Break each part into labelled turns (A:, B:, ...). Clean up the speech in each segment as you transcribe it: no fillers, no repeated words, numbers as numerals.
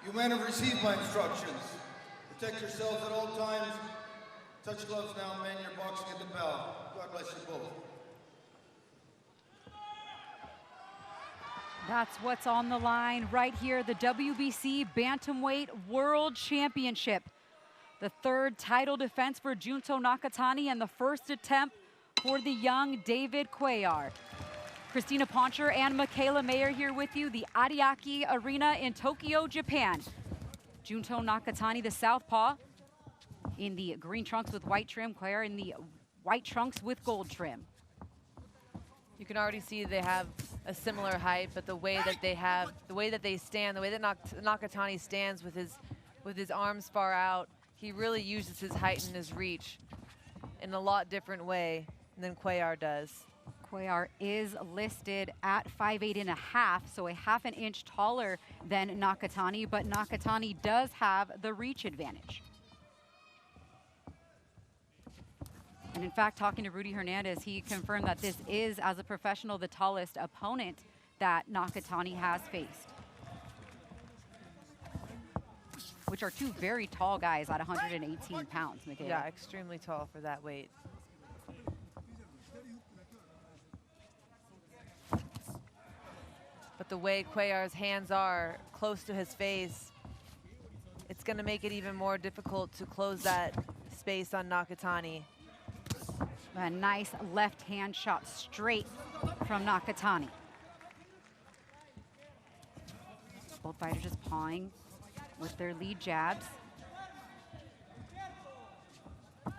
A: You men have received my instructions. Protect yourselves at all times. Touch gloves now, men. You're boxing at the bell. God bless you both.
B: That's what's on the line right here, the WBC Bantamweight World Championship. The third title defense for Junto Nakatani and the first attempt for the young David Cuellar. Christina Poncher and Michaela Mayer here with you, the Ariake Arena in Tokyo, Japan. Junto Nakatani, the southpaw, in the green trunks with white trim, Cuellar in the white trunks with gold trim.
C: You can already see they have a similar height, but the way that they stand, the way that Nakatani stands with his arms far out, he really uses his height and his reach in a lot different way than Cuellar does.
B: Cuellar is listed at 5'8.5", so a half an inch taller than Nakatani, but Nakatani does have the reach advantage. And in fact, talking to Rudy Hernandez, he confirmed that this is, as a professional, the tallest opponent that Nakatani has faced, which are two very tall guys at 118 pounds, Michaela.
C: Yeah, extremely tall for that weight. But the way Cuellar's hands are close to his face, it's going to make it even more difficult to close that space on Nakatani.
B: A nice left hand shot straight from Nakatani. Both fighters just pawing with their lead jabs.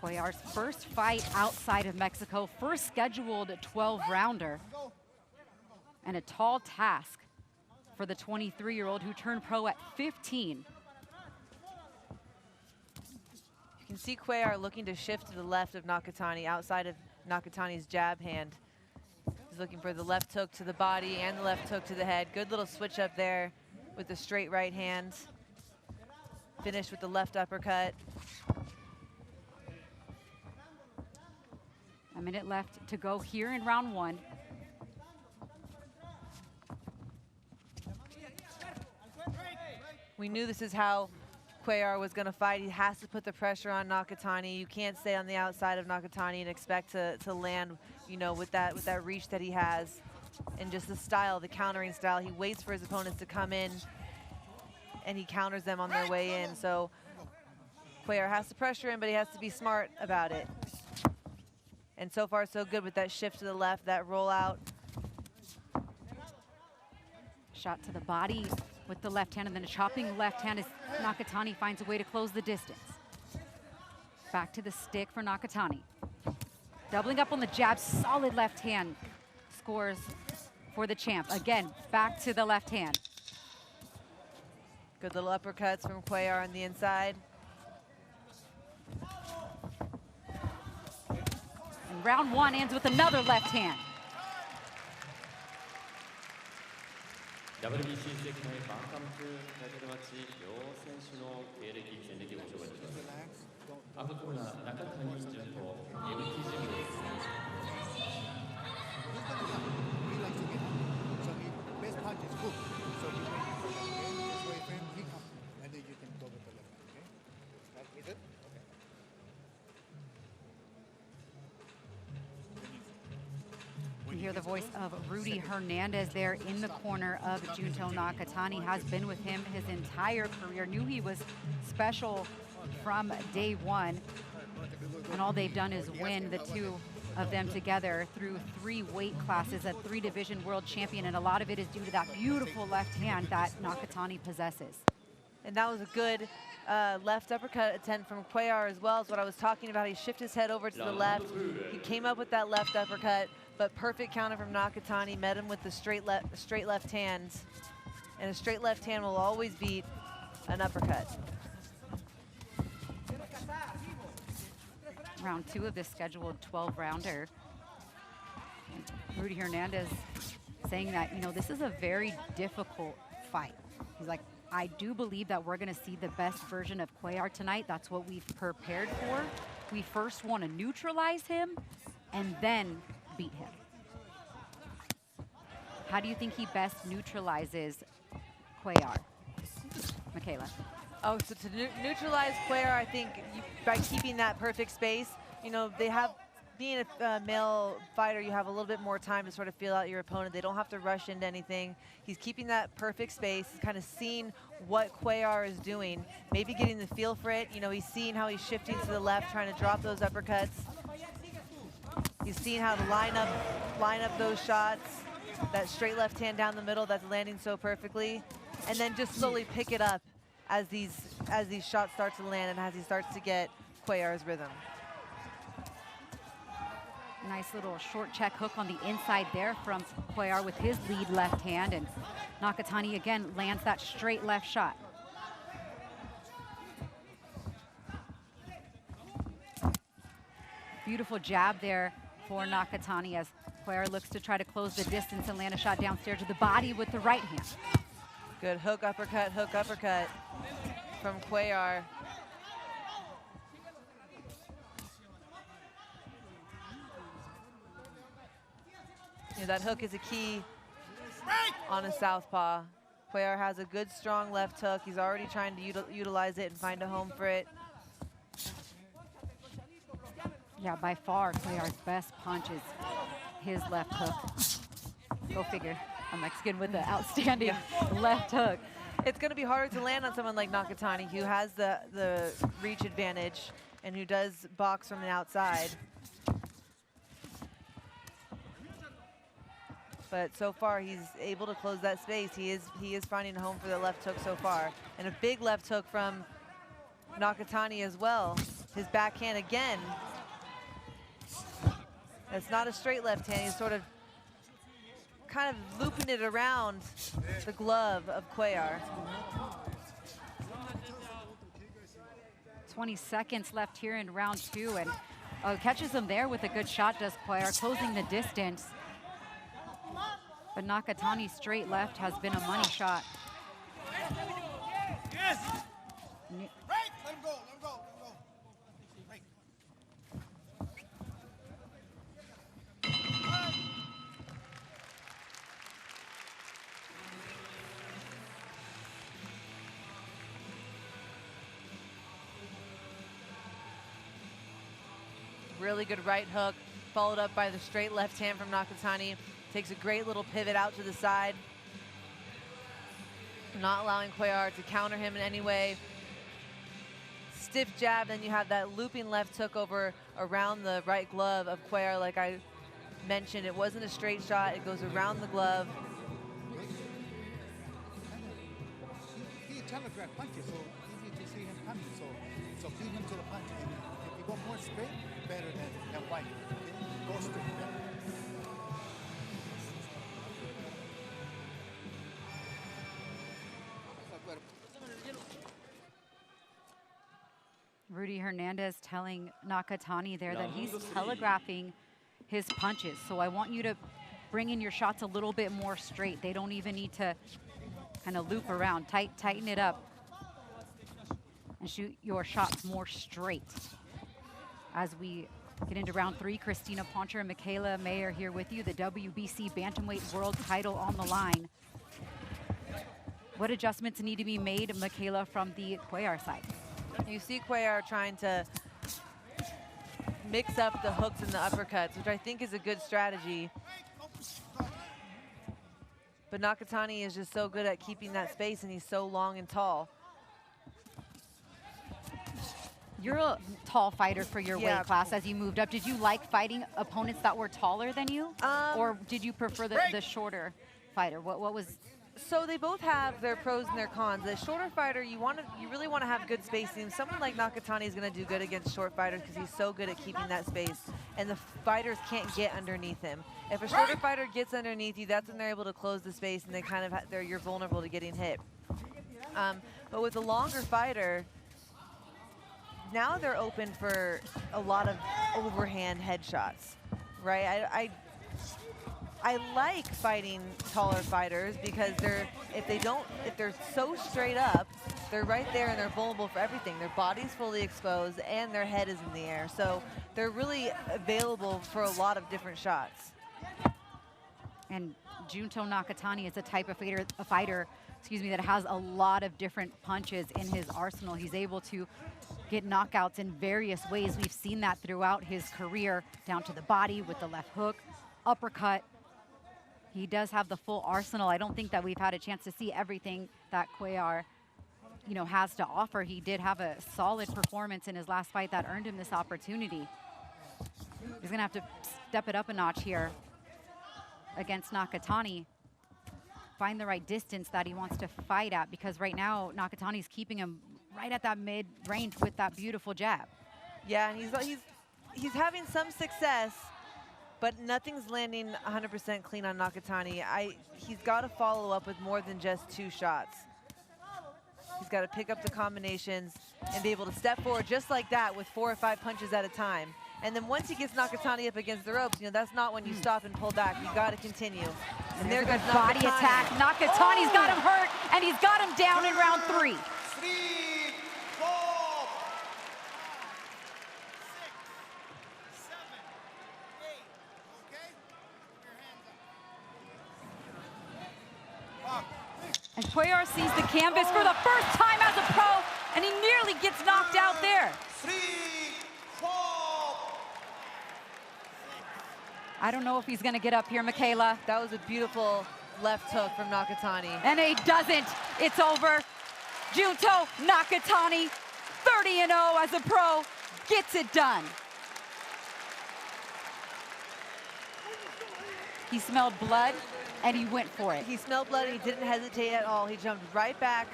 B: Cuellar's first fight outside of Mexico, first scheduled 12-rounder, and a tall task for the 23-year-old who turned pro at 15.
C: You can see Cuellar looking to shift to the left of Nakatani, outside of Nakatani's jab hand. He's looking for the left hook to the body and the left hook to the head. Good little switch up there with the straight right hand. Finished with the left uppercut.
B: A minute left to go here in round one.
C: We knew this is how Cuellar was going to fight. He has to put the pressure on Nakatani. You can't stay on the outside of Nakatani and expect to land, you know, with that reach that he has, and just the style, the countering style. He waits for his opponents to come in, and he counters them on their way in. So Cuellar has to pressure him, but he has to be smart about it. And so far, so good with that shift to the left, that rollout.
B: Shot to the body with the left hand, and then a chopping left hand as Nakatani finds a way to close the distance. Back to the stick for Nakatani. Doubling up on the jab, solid left hand. Scores for the champ. Again, back to the left hand.
C: Good little uppercuts from Cuellar on the inside.
B: And round one ends with another left hand.
D: WBC 世界バンタム級タイトルマッチ両選手の経歴戦歴をご紹介します。赤コーナー中谷潤と MT ジムです。
B: You hear the voice of Rudy Hernandez there in the corner of Junto Nakatani. Has been with him his entire career. Knew he was special from day one. And all they've done is win, the two of them together, through 3 weight classes, a 3-division world champion. And a lot of it is due to that beautiful left hand that Nakatani possesses.
C: And that was a good left uppercut attempt from Cuellar as well, is what I was talking about. He shifted his head over to the left. He came up with that left uppercut, but perfect counter from Nakatani, met him with the straight left hand. And a straight left hand will always beat an uppercut.
B: Round 2 of this scheduled 12-rounder. Rudy Hernandez saying that, you know, this is a very difficult fight. He's like, I do believe that we're going to see the best version of Cuellar tonight. That's what we've prepared for. We first want to neutralize him and then beat him. How do you think he best neutralizes Cuellar? Michaela?
C: Oh, so to neutralize Cuellar, I think by keeping that perfect space, you know, they have, being a male fighter, you have a little bit more time to sort of feel out your opponent. They don't have to rush into anything. He's keeping that perfect space, kind of seeing what Cuellar is doing, maybe getting the feel for it. You know, he's seeing how he's shifting to the left, trying to drop those uppercuts. He's seeing how to line up those shots, that straight left hand down the middle that's landing so perfectly, and then just slowly pick it up as these shots start to land and as he starts to get Cuellar's rhythm.
B: Nice little short check hook on the inside there from Cuellar with his lead left hand, and Nakatani again lands that straight left shot. Beautiful jab there for Nakatani as Cuellar looks to try to close the distance and land a shot downstairs to the body with the right hand.
C: Good hook uppercut from Cuellar. You know, that hook is a key on a southpaw. Cuellar has a good, strong left hook. He's already trying to utilize it and find a home for it.
B: Yeah, by far, Cuellar's best punch is his left hook. Go figure. A Mexican with the outstanding left hook.
C: It's going to be harder to land on someone like Nakatani, who has the reach advantage and who does box from the outside. But so far, he's able to close that space. He is finding a home for the left hook so far. And a big left hook from Nakatani as well. His backhand again. It's not a straight left hand. He's sort of kind of looping it around the glove of Cuellar.
B: 20 seconds left here in round two, and catches him there with a good shot, does Cuellar, closing the distance. But Nakatani's straight left has been a money shot.
A: Yes! Right! Let him go, let him go, let him go. Right.
C: Really good right hook, followed up by the straight left hand from Nakatani. Takes a great little pivot out to the side, not allowing Cuellar to counter him in any way. Stiff jab, then you have that looping left hook over around the right glove of Cuellar. Like I mentioned, it wasn't a straight shot. It goes around the glove.
E: He telegraphed punches, so easy to see him coming. So beat him to the punch. And if you go more straight, better than right. Go straight better.
B: Rudy Hernandez telling Nakatani there that he's telegraphing his punches. So I want you to bring in your shots a little bit more straight. They don't even need to kind of loop around. Tighten it up and shoot your shots more straight. As we get into round three, Christina Poncher and Michaela Mayer here with you. The WBC Bantamweight World title on the line. What adjustments need to be made, Michaela, from the Cuellar side?
C: You see Cuellar trying to mix up the hooks and the uppercuts, which I think is a good strategy. But Nakatani is just so good at keeping that space, and he's so long and tall.
B: You're a tall fighter for your weight class as you moved up. Did you like fighting opponents that were taller than you? Or did you prefer the shorter fighter? What was...
C: So they both have their pros and their cons. The shorter fighter, you really want to have good spacing. Someone like Nakatani is going to do good against short fighters because he's so good at keeping that space, and the fighters can't get underneath him. If a shorter fighter gets underneath you, that's when they're able to close the space, and they kind of you're vulnerable to getting hit. But with a longer fighter, now they're open for a lot of overhand headshots, right? I like fighting taller fighters because if they're so straight up, they're right there and they're vulnerable for everything. Their body's fully exposed and their head is in the air. So they're really available for a lot of different shots.
B: And Junto Nakatani is a type of fighter that has a lot of different punches in his arsenal. He's able to get knockouts in various ways. We've seen that throughout his career, down to the body with the left hook, uppercut. He does have the full arsenal. I don't think that we've had a chance to see everything that Cuellar, has to offer. He did have a solid performance in his last fight that earned him this opportunity. He's gonna have to step it up a notch here against Nakatani. Find the right distance that he wants to fight at, because right now Nakatani's keeping him right at that mid-range with that beautiful jab.
C: Yeah, and he's having some success, but nothing's landing 100% clean on Nakatani. He's got to follow up with more than just 2 shots. He's got to pick up the combinations and be able to step forward just like that with 4 or 5 punches at a time. And then once he gets Nakatani up against the ropes, that's not when you stop and pull back. You got to continue. And there goes
B: body attack. Nakatani's got him hurt, and he's got him down in round 3.
A: 3, 4, 6, 7, 8. Okay? Keep your hands up.
B: And Cuellar sees the canvas for the first time as a pro, and he nearly gets knocked out there.
A: 3, 4.
B: I don't know if he's gonna get up here, Michaela.
C: That was a beautiful left hook from Nakatani.
B: And he doesn't. It's over. Junto Nakatani, 30-0 as a pro, gets it done. He smelled blood, and he went for it.
C: He smelled blood, and he didn't hesitate at all. He jumped right back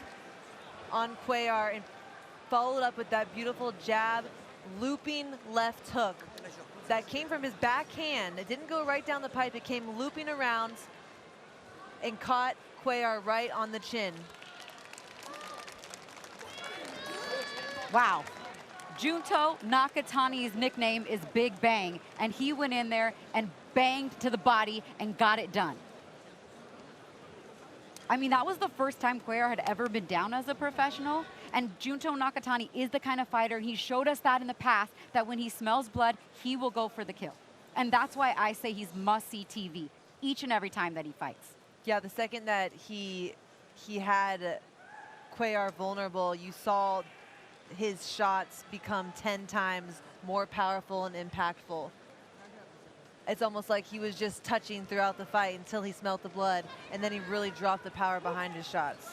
C: on Cuellar and followed up with that beautiful jab, looping left hook that came from his backhand. It didn't go right down the pipe. It came looping around and caught Cuellar right on the chin.
B: Wow. Junto Nakatani's nickname is Big Bang, and he went in there and banged to the body and got it done. I mean, that was the first time Cuellar had ever been down as a professional, and Junto Nakatani is the kind of fighter, and he showed us that in the past, that when he smells blood, he will go for the kill. And that's why I say he's must-see TV each and every time that he fights.
C: Yeah, the second that he had Cuellar vulnerable, you saw his shots become 10 times more powerful and impactful. It's almost like he was just touching throughout the fight until he smelt the blood, and then he really dropped the power behind his shots.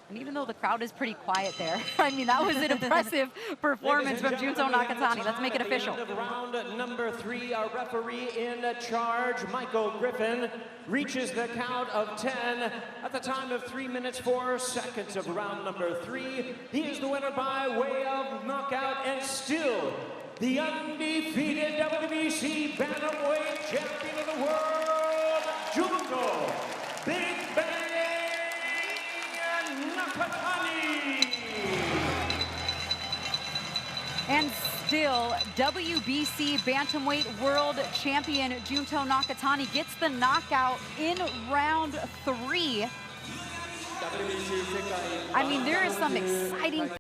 B: And even though the crowd is pretty quiet there, I mean, that was an impressive performance from Junto Nakatani. Let's make it official.
D: At the end of round number 3, our referee in charge, Michael Griffin, reaches the count of 10 at the time of 3 minutes 4 seconds of round number 3. He is the winner by way of knockout, and still the undefeated WBC Bantamweight Champion of the World, Junto Big Bang Nakatani.
B: And still, WBC Bantamweight World Champion Junto Nakatani gets the knockout in round 3. I mean, there is some exciting